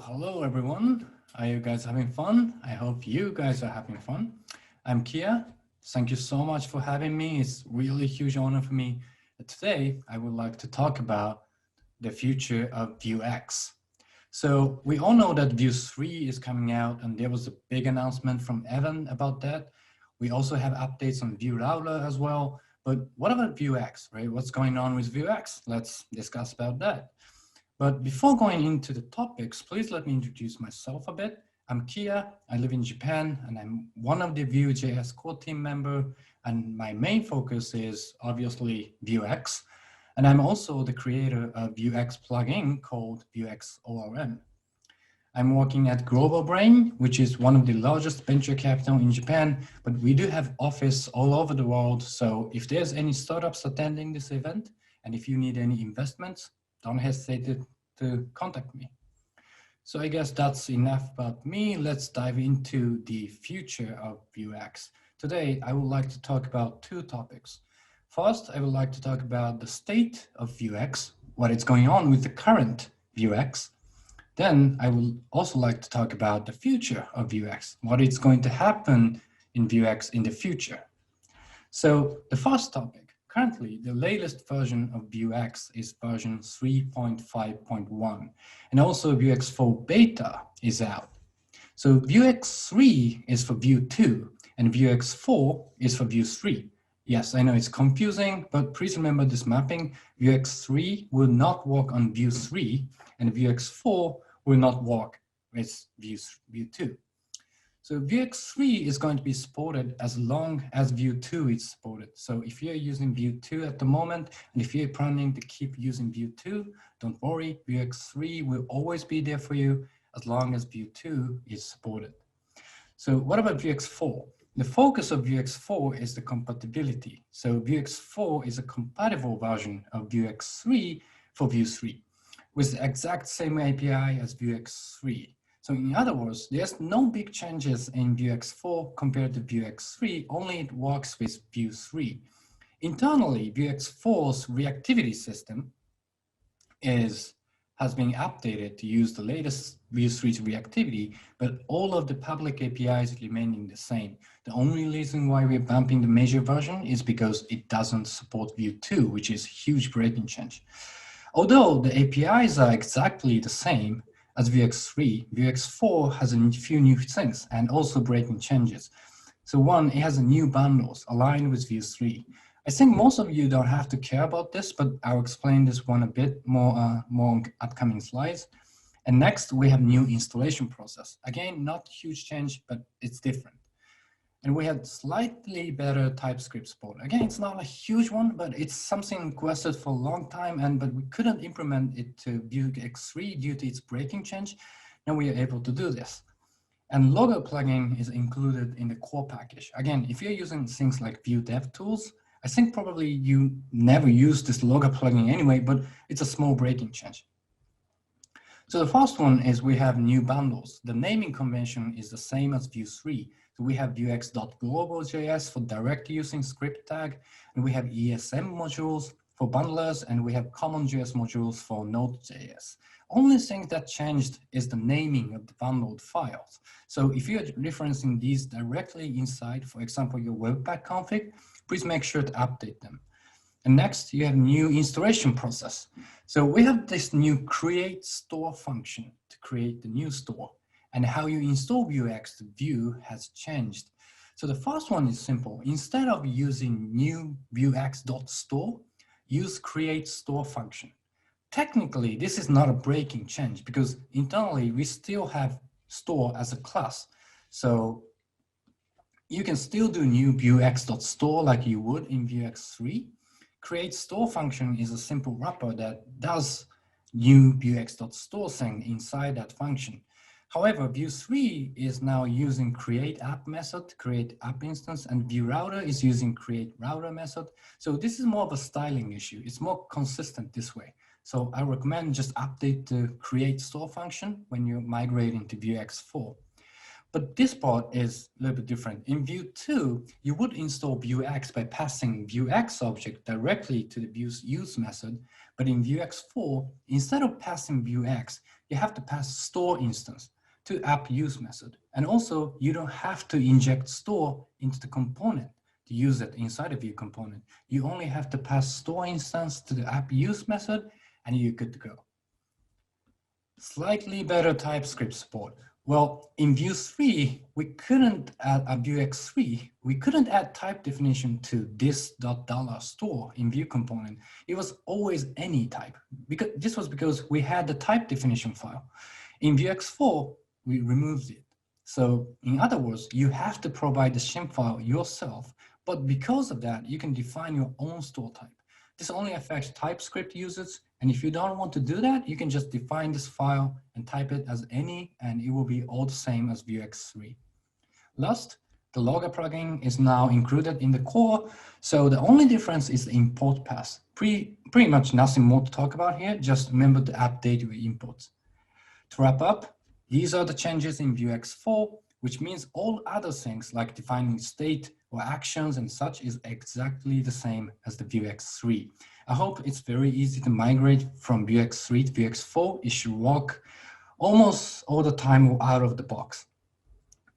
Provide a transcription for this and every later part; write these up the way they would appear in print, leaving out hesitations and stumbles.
Hello everyone. Are you guys having fun? I hope you guys are having fun. I'm Kia. Thank you so much for having me. It's really a huge honor for me. Today, I would like to talk about the future of VueX. So we all know that Vue 3 is coming out, and there was a big announcement from Evan about that. We also have updates on Vue Router as well. But what about VueX, right? What's going on with VueX? Let's discuss about that. But before going into the topics, please let me introduce myself a bit. I'm Kia, I live in Japan, and I'm one of the Vue.js core team member, and my main focus is obviously VueX, and I'm also the creator of VueX plugin called VueX ORM. I'm working at Global Brain, which is one of the largest venture capital in Japan, but we do have office all over the world. So if there's any startups attending this event, and if you need any investments, don't hesitate to contact me. So I guess that's enough about me. Let's dive into the future of VueX. Today, I would like to talk about two topics. First, I would like to talk about the state of VueX, what is going on with the current VueX. Then I would also like to talk about the future of VueX, what is going to happen in VueX in the future. So the first topic. Currently, the latest version of VueX is version 3.5.1, and also VueX 4 beta is out. So VueX 3 is for Vue 2, and VueX 4 is for Vue 3. Yes, I know it's confusing, but please remember this mapping. VueX 3 will not work on Vue 3, and VueX 4 will not work with Vue 2. So VueX 3 is going to be supported as long as Vue 2 is supported. So if you're using Vue 2 at the moment, and if you're planning to keep using Vue 2, don't worry, VueX 3 will always be there for you as long as Vue 2 is supported. So what about VueX 4? The focus of VueX 4 is the compatibility. So VueX 4 is a compatible version of VueX 3 for Vue 3 with the exact same API as VueX 3. So in other words, there's no big changes in VueX 4 compared to VueX 3, only it works with Vue 3. Internally, VueX 4's reactivity system has been updated to use the latest Vue 3's reactivity, but all of the public APIs remaining the same. The only reason why we're bumping the major version is because it doesn't support Vue 2, which is a huge breaking change. Although the APIs are exactly the same as VueX 3, VueX 4 has a few new things and also breaking changes. So one, it has a new bundles aligned with Vue 3. I think most of you don't have to care about this, but I'll explain this one a bit more on upcoming slides. And next, we have new installation process. Again, not huge change, but it's different. And we had slightly better TypeScript support. Again, it's not a huge one, but it's something requested for a long time, but we couldn't implement it to VueX 3 due to its breaking change. Now we are able to do this. And logo plugin is included in the core package. Again, if you're using things like Vue DevTools, I think probably you never use this logo plugin anyway, but it's a small breaking change. So the first one is we have new bundles. The naming convention is the same as Vue 3. So we have vuex.global.js for direct using script tag, and we have ESM modules for bundlers, and we have common JS modules for Node.js. Only thing that changed is the naming of the bundled files. So if you're referencing these directly inside, for example, your Webpack config, please make sure to update them. And next, you have new installation process. So we have this new create store function to create the new store. And how you install VueX to Vue has changed. So the first one is simple. Instead of using new vuex.store, use create store function. Technically, this is not a breaking change because internally we still have store as a class. So you can still do new vuex.store like you would in VueX 3. Create store function is a simple wrapper that does new vuex.store thing inside that function. However, Vue 3 is now using create app method, create app instance, and Vue router is using create router method. So this is more of a styling issue. It's more consistent this way. So I recommend just update the create store function when you migrate into VueX 4. But this part is a little bit different. In Vue 2, you would install VueX by passing VueX object directly to the Vue's use method. But in VueX 4, instead of passing VueX, you have to pass store instance to app use method. And also, you don't have to inject store into the component to use it inside of Vue component. You only have to pass store instance to the app use method, and you're good to go. Slightly better TypeScript support. Well, in Vue 3, we couldn't add a VueX 3. We couldn't add type definition to this.$store in Vue component. It was always any type. This was because we had the type definition file. In VueX 4, we removed it. So in other words, you have to provide the shim file yourself. But because of that, you can define your own store type. This only affects TypeScript users. And if you don't want to do that, you can just define this file and type it as any, and it will be all the same as VueX 3. Last, the logger plugin is now included in the core. So the only difference is the import path. Pretty much nothing more to talk about here. Just remember to update your imports. To wrap up, these are the changes in VueX 4, which means all other things like defining state or actions and such is exactly the same as the VueX 3. I hope it's very easy to migrate from VueX 3 to VueX 4. It should work almost all the time out of the box.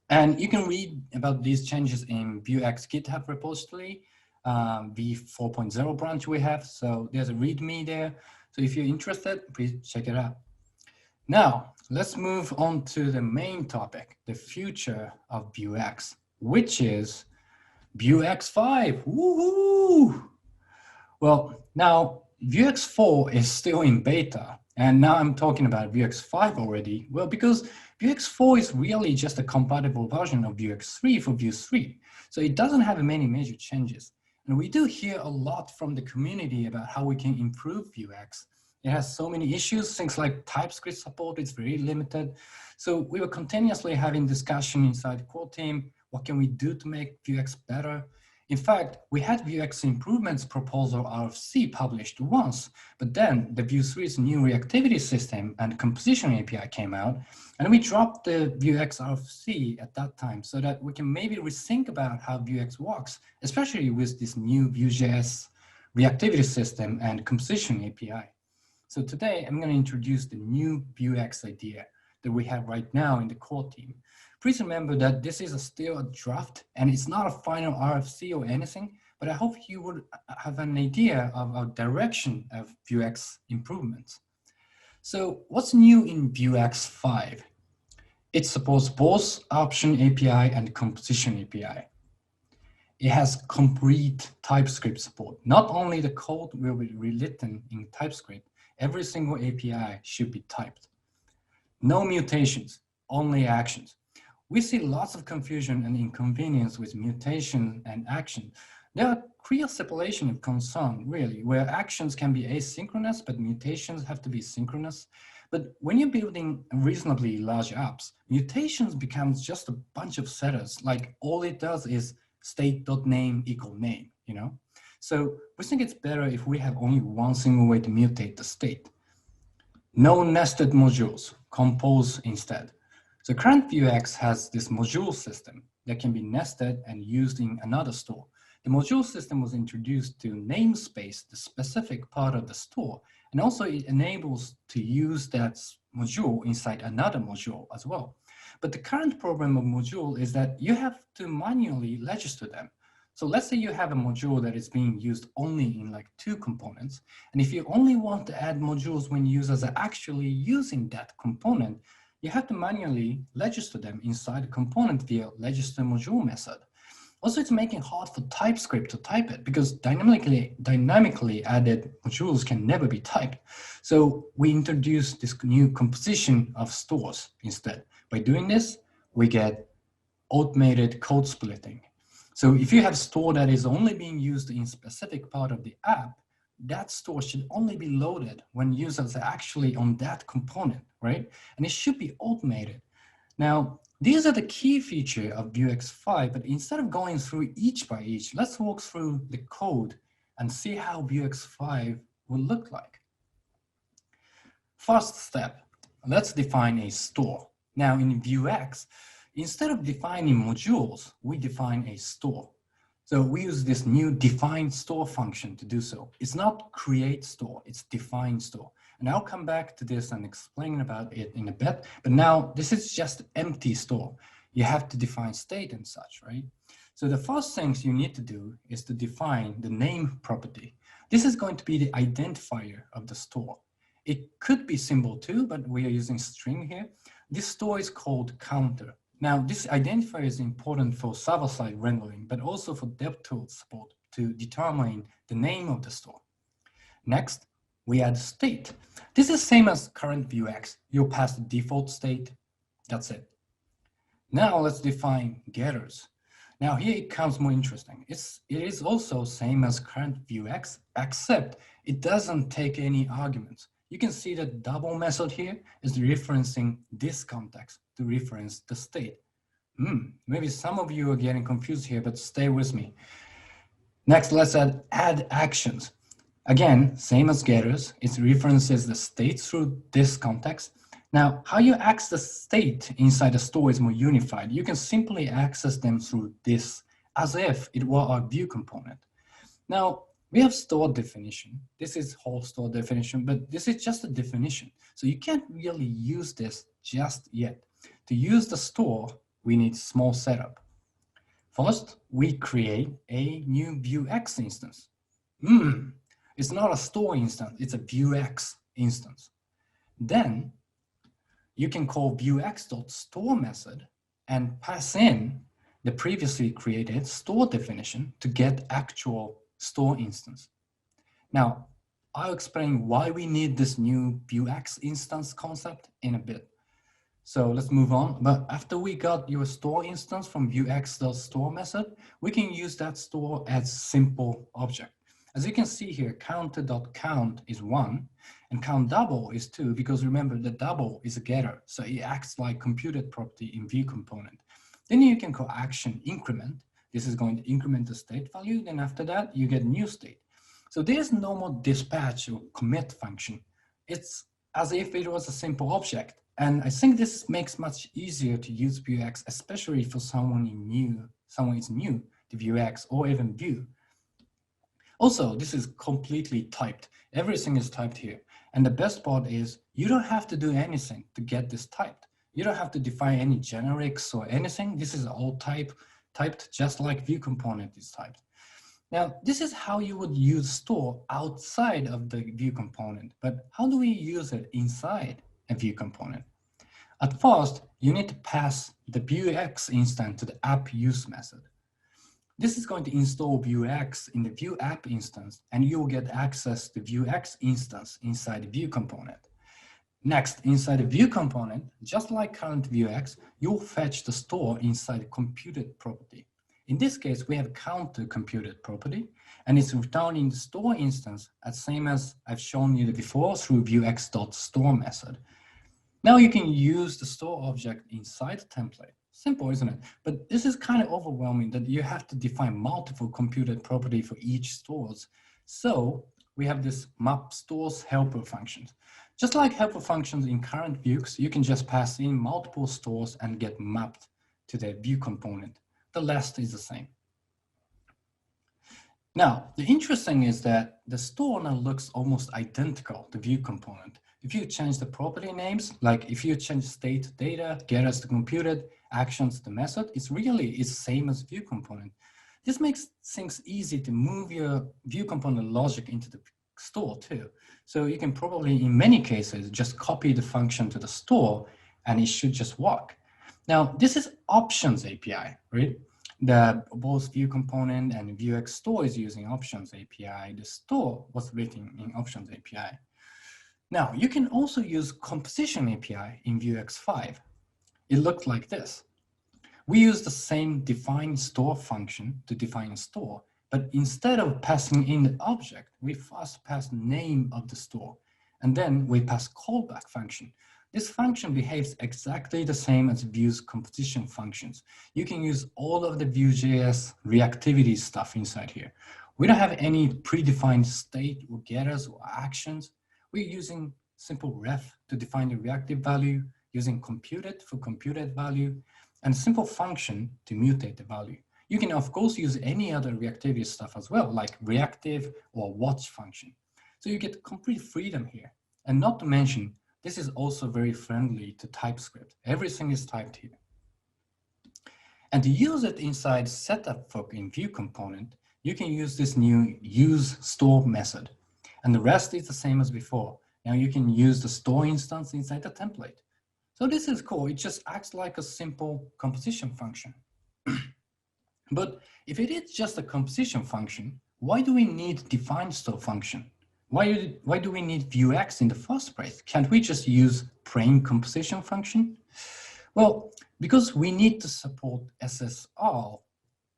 And you can read about these changes in VueX GitHub repository, v4.0 branch we have. So there's a README there. So if you're interested, please check it out. Now, let's move on to the main topic, the future of VueX, which is VueX 5. Woohoo! Well, now VueX 4 is still in beta, and now I'm talking about VueX 5 already. Well, because VueX 4 is really just a compatible version of VueX 3 for Vue 3, so it doesn't have many major changes. And we do hear a lot from the community about how we can improve VueX. It has so many issues, things like TypeScript support is very limited. So we were continuously having discussion inside the core team. What can we do to make VueX better? In fact, we had VueX improvements proposal RFC published once, but then the Vue 3's new reactivity system and composition API came out, and we dropped the VueX RFC at that time so that we can maybe rethink about how VueX works, especially with this new Vue.js reactivity system and composition API. So today, I'm going to introduce the new VueX idea that we have right now in the core team. Please remember that this is still a draft and it's not a final RFC or anything, but I hope you would have an idea of our direction of VueX improvements. So what's new in VueX 5? It supports both option API and composition API. It has complete TypeScript support. Not only the code will be rewritten in TypeScript, every single API should be typed. No mutations, only actions. We see lots of confusion and inconvenience with mutation and action. There are clear separation of concern, really, where actions can be asynchronous, but mutations have to be synchronous. But when you're building reasonably large apps, mutations becomes just a bunch of setters. Like all it does is state.name equal name, you know? So we think it's better if we have only one single way to mutate the state. No nested modules, compose instead. So current VueX has this module system that can be nested and used in another store. The module system was introduced to namespace the specific part of the store, and also it enables to use that module inside another module as well. But the current problem of module is that you have to manually register them. So let's say you have a module that is being used only in like 2 components. And if you only want to add modules when users are actually using that component, you have to manually register them inside the component via register module method. Also, it's making it hard for TypeScript to type it because dynamically added modules can never be typed. So we introduced this new composition of stores instead. By doing this, we get automated code splitting. So if you have a store that is only being used in a specific part of the app, that store should only be loaded when users are actually on that component, right? And it should be automated. Now, these are the key feature of VueX 5, but instead of going through each by each, let's walk through the code and see how VueX 5 will look like. First step, let's define a store. Now in VueX, instead of defining modules, we define a store. So we use this new define store function to do so. It's not create store, it's define store. And I'll come back to this and explain about it in a bit. But now this is just empty store. You have to define state and such, right? So the first things you need to do is to define the name property. This is going to be the identifier of the store. It could be symbol too, but we are using string here. This store is called counter. Now, this identifier is important for server-side rendering, but also for DevTools support to determine the name of the store. Next, we add state. This is same as current VueX. You'll pass the default state. That's it. Now let's define getters. Now here it becomes more interesting. It is also same as current VueX, except it doesn't take any arguments. You can see the double method here is referencing this context to reference the state. Maybe some of you are getting confused here, but stay with me. Next, let's add actions. Again, same as getters, it references the state through this context. Now, how you access the state inside the store is more unified. You can simply access them through this as if it were a Vue component. Now, we have store definition. This is whole store definition, but this is just a definition. So you can't really use this just yet. To use the store, we need small setup. First, we create a new VueX instance. It's not a store instance, it's a VueX instance. Then you can call vuex.store method and pass in the previously created store definition to get actual store instance. Now, I'll explain why we need this new VueX instance concept in a bit. So let's move on. But after we got your store instance from vuex.store method, we can use that store as simple object. As you can see here, counter.count is 1 and count double is 2, because remember the double is a getter. So it acts like computed property in Vue Component. Then you can call action increment. This is going to increment the state value. Then after that, you get new state. So there's no more dispatch or commit function. It's as if it was a simple object. And I think this makes much easier to use VueX, especially for someone is new to VueX or even Vue. Also, this is completely typed. Everything is typed here. And the best part is you don't have to do anything to get this typed. You don't have to define any generics or anything. This is all typed just like Vue Component is typed. Now, this is how you would use store outside of the Vue Component, but how do we use it inside a Vue Component? At first, you need to pass the VueX instance to the app use method. This is going to install VueX in the Vue app instance, and you will get access to VueX instance inside the Vue Component. Next, inside the Vue Component, just like current VueX, you'll fetch the store inside the computed property. In this case, we have counter computed property, and it's returning the store instance as same as I've shown you before through vuex.store method. Now you can use the store object inside the template. Simple, isn't it? But this is kind of overwhelming that you have to define multiple computed property for each stores. So we have this map stores helper functions. Just like helper functions in current Vuex, you can just pass in multiple stores and get mapped to the Vue component. The rest is the same. Now, the interesting is that the store now looks almost identical to Vue component. If you change the property names, like if you change state data, getters to computed, actions to method, it's the same as Vue component. This makes things easy to move your Vue component logic into the store too. So you can probably, in many cases, just copy the function to the store and it should just work. Now, this is options API, right? Both Vue component and VueX store is using options API. The store was written in options API. Now, you can also use composition API in VueX 5. It looked like this. We use the same define store function to define a store, but instead of passing in the object, we first pass name of the store, and then we pass callback function. This function behaves exactly the same as Vue's composition functions. You can use all of the Vue.js reactivity stuff inside here. We don't have any predefined state or getters or actions. We're using simple ref to define the reactive value, using computed for computed value, and simple function to mutate the value. You can, of course, use any other reactivity stuff as well, like reactive or watch function. So you get complete freedom here. And not to mention, this is also very friendly to TypeScript. Everything is typed here. And to use it inside setup hook in Vue Component, you can use this new use store method. And the rest is the same as before. Now you can use the store instance inside the template. So this is cool. It just acts like a simple composition function. But if it is just a composition function, why do we need define store function? Why do we need VueX in the first place? Can't we just use plain composition function? Well, because we need to support SSR,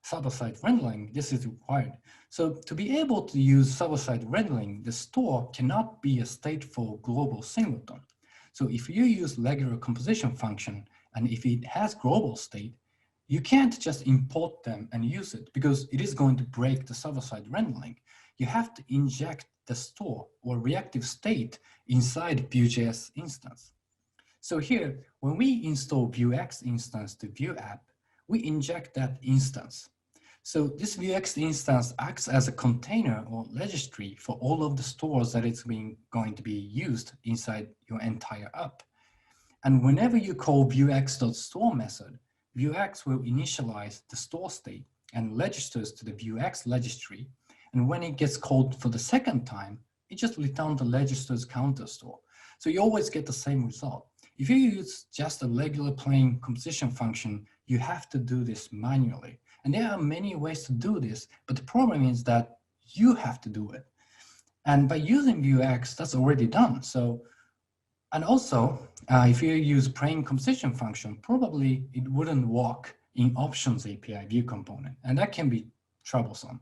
server-side rendering, this is required. So to be able to use server-side rendering, the store cannot be a stateful global singleton. So if you use regular composition function, and if it has global state, you can't just import them and use it because it is going to break the server-side rendering. You have to inject the store or reactive state inside Vue.js instance. So here, when we install VueX instance to Vue app, we inject that instance. So this VueX instance acts as a container or registry for all of the stores that it's going to be used inside your entire app. And whenever you call vuex.store method, VueX will initialize the store state and registers to the VueX registry. And when it gets called for the second time, it just returns the register's counter store. So you always get the same result. If you use just a regular plain composition function, you have to do this manually. And there are many ways to do this, but the problem is that you have to do it. And by using VueX, that's already done. So, and also, if you use plain composition function, probably it wouldn't work in options API Vue component, and that can be troublesome.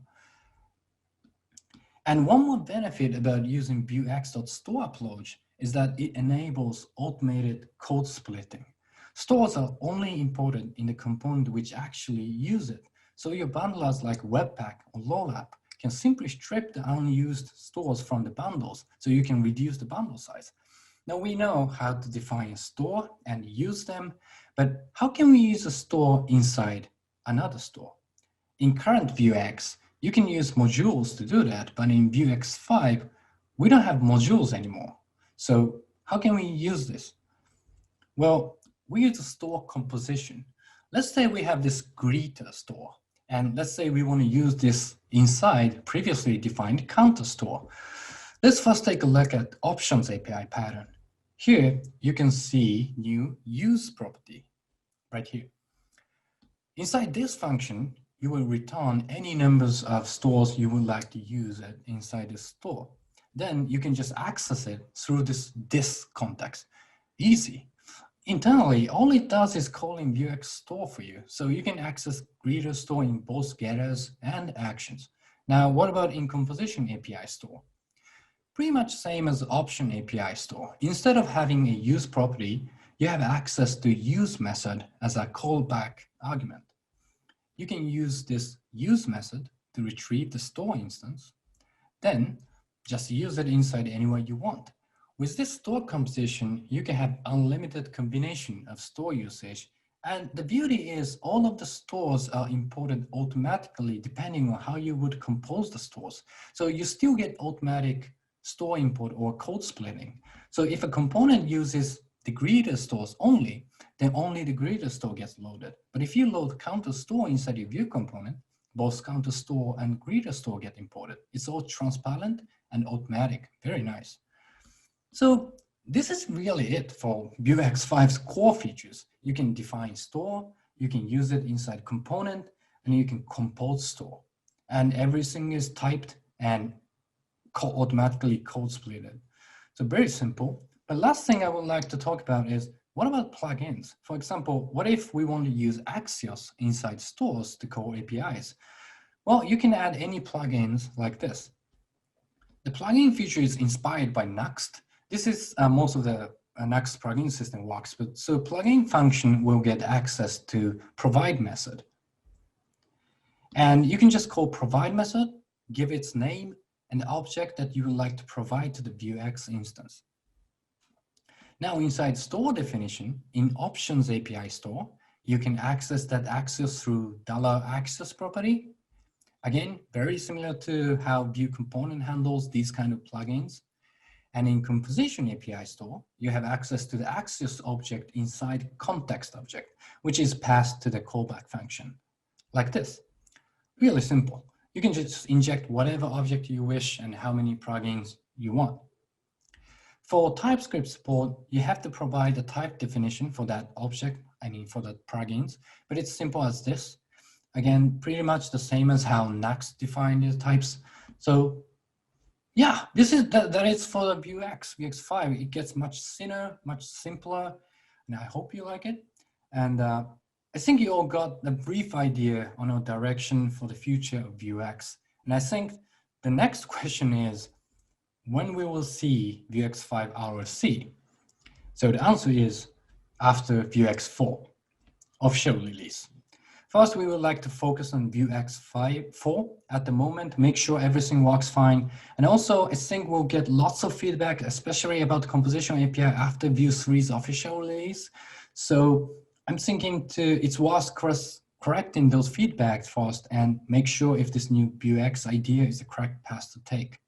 And one more benefit about using vuex.store approach is that it enables automated code splitting. Stores are only imported in the component which actually use it. So your bundlers like Webpack or Rollup can simply strip the unused stores from the bundles so you can reduce the bundle size. Now we know how to define a store and use them, but how can we use a store inside another store? In current VueX, you can use modules to do that, but in VueX 5, we don't have modules anymore. So how can we use this? Well, we use a store composition. Let's say we have this greeter store, and let's say we want to use this inside previously defined counter store. Let's first take a look at options API pattern. Here, you can see new use property right here. Inside this function, you will return any numbers of stores you would like to use it inside this store. Then you can just access it through this context. Easy. Internally, all it does is calling VueX store for you. So you can access greeter store in both getters and actions. Now, what about in composition API store? Pretty much same as option API store. Instead of having a use property, you have access to use method as a callback argument. You can use this use method to retrieve the store instance, then just use it inside anywhere you want. With this store composition, you can have unlimited combination of store usage. And the beauty is all of the stores are imported automatically depending on how you would compose the stores. So you still get automatic store import or code splitting. So if a component uses the greeter stores only, then only the greeter store gets loaded. But if you load counter store inside your Vue component, both counter store and greeter store get imported. It's all transparent and automatic, very nice. So this is really it for VueX 5's core features. You can define store, you can use it inside component, and you can compose store. And everything is typed and automatically code splitted. So very simple. But last thing I would like to talk about is, what about plugins? For example, what if we want to use Axios inside stores to call APIs? Well, you can add any plugins like this. The plugin feature is inspired by Nuxt. This is most of the a Nuxt plugin system works. But so plugin function will get access to provide method. And you can just call provide method, give its name and the object that you would like to provide to the VueX instance. Now inside store definition, in options API store, you can access that access through $access property. Again, very similar to how Vue Component handles these kind of plugins. And in composition API store, you have access to the access object inside context object, which is passed to the callback function, like this. Really simple. You can just inject whatever object you wish and how many plugins you want. For TypeScript support, you have to provide a type definition for that object, for that plugins, but it's simple as this. Again, pretty much the same as how Nuxt defined the types. So yeah, that is for the VueX 5. It gets much thinner, much simpler, and I hope you like it. And I think you all got a brief idea on our direction for the future of VueX. And I think the next question is, when we will see VueX 5 RLC? So the answer is after VueX 4 official release. First, we would like to focus on VueX 4 at the moment, make sure everything works fine. And also, I think we'll get lots of feedback, especially about the composition API after Vue 3's official release. So I'm thinking it's worth correcting those feedbacks first and make sure if this new VueX idea is the correct path to take.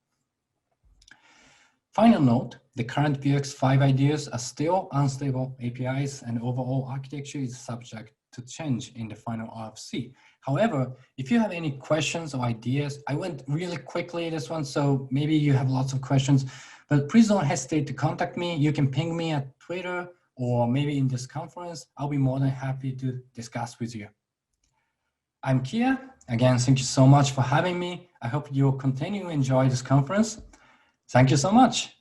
Final note, the current VueX 5 ideas are still unstable APIs and overall architecture is subject to change in the final RFC. However, if you have any questions or ideas, I went really quickly this one, so maybe you have lots of questions, but please don't hesitate to contact me. You can ping me at Twitter or maybe in this conference. I'll be more than happy to discuss with you. I'm Kia. Again, thank you so much for having me. I hope you'll continue to enjoy this conference. Thank you so much.